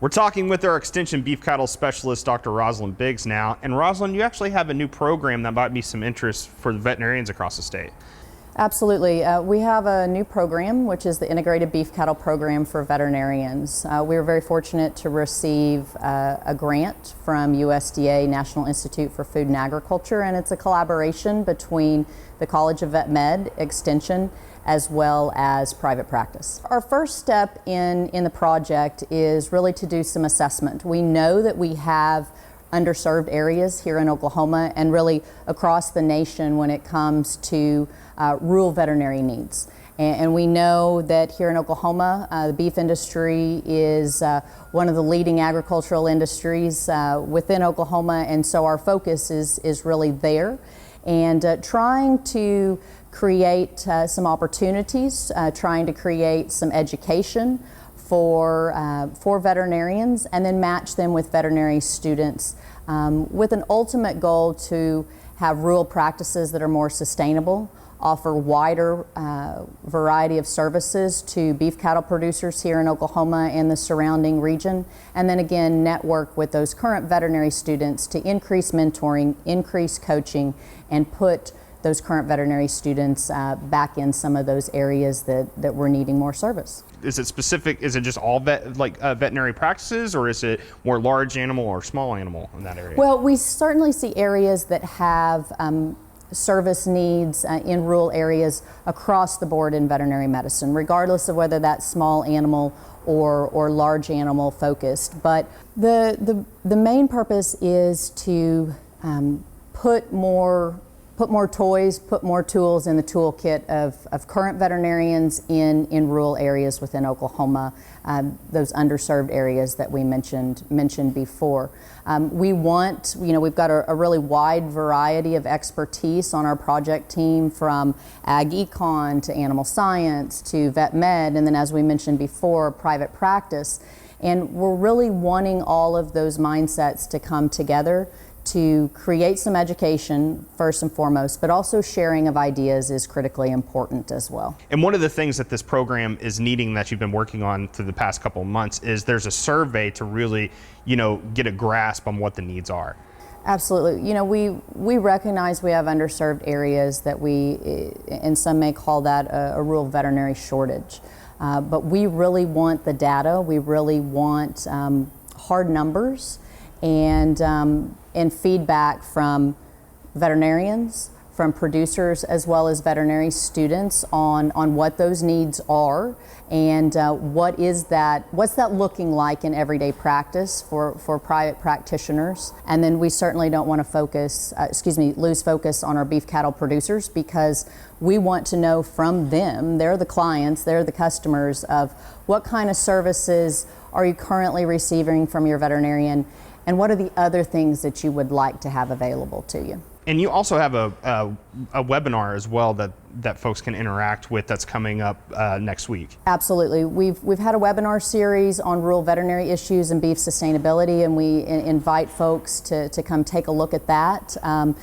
We're talking with our Extension Beef Cattle Specialist, Dr. Rosslyn Biggs now. And Rosslyn, you actually have a new program that might be some interest for the veterinarians across the state. Absolutely. We have a new program, which is the Integrated Beef Cattle Program for veterinarians. We were very fortunate to receive a grant from USDA, National Institute for Food and Agriculture, and it's a collaboration between the College of Vet Med, Extension, as well as private practice. Our first step in the project is really to do some assessment. We know that we have underserved areas here in Oklahoma and really across the nation when it comes to rural veterinary needs. And we know that here in Oklahoma, the beef industry is one of the leading agricultural industries within Oklahoma, and so our focus is really there. And trying to create some opportunities, trying to create some education for veterinarians, and then match them with veterinary students with an ultimate goal to have rural practices that are more sustainable, offer wider variety of services to beef cattle producers here in Oklahoma and the surrounding region, and then again network with those current veterinary students to increase mentoring, increase coaching, and put those current veterinary students back in some of those areas that we're needing more service. Is it specific, is it just all veterinary practices, or is it more large animal or small animal in that area? Well, we certainly see areas that have service needs in rural areas across the board in veterinary medicine, regardless of whether that's small animal or large animal focused. But the main purpose is to put more toys, put more tools in the toolkit of current veterinarians in rural areas within Oklahoma, those underserved areas that we mentioned before. We want, we've got a really wide variety of expertise on our project team, from ag econ to animal science to vet med, and then as we mentioned before, private practice. And we're really wanting all of those mindsets to come together to create some education first and foremost, but also sharing of ideas is critically important as well. And one of the things that this program is needing, that you've been working on through the past couple of months, is there's a survey to really, get a grasp on what the needs are. Absolutely. We recognize we have underserved areas that and some may call that a rural veterinary shortage. But we really want the data. We really want hard numbers and feedback from veterinarians, from producers, as well as veterinary students on what those needs are, and what's that looking like in everyday practice for private practitioners. And then we certainly don't want to lose focus on our beef cattle producers, because we want to know from them, they're the clients, they're the customers, of what kind of services are you currently receiving from your veterinarian, and what are the other things that you would like to have available to you. And you also have a webinar as well that folks can interact with, that's coming up next week. Absolutely. We've had a webinar series on rural veterinary issues and beef sustainability, and we invite folks to come take a look at that.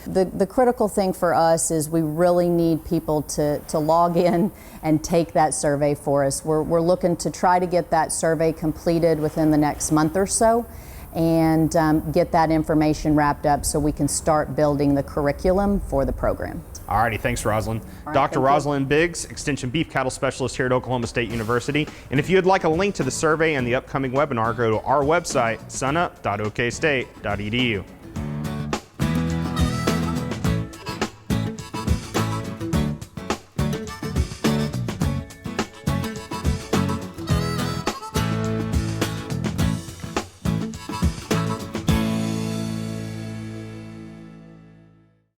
The critical thing for us is we really need people to log in and take that survey for us. We're looking to try to get that survey completed within the next month or so, and get that information wrapped up so we can start building the curriculum for the program. Alrighty, thanks, Rosslyn. Dr. Rosslyn Biggs, Extension Beef Cattle Specialist here at Oklahoma State University. And if you'd like a link to the survey and the upcoming webinar, go to our website, sunup.okstate.edu.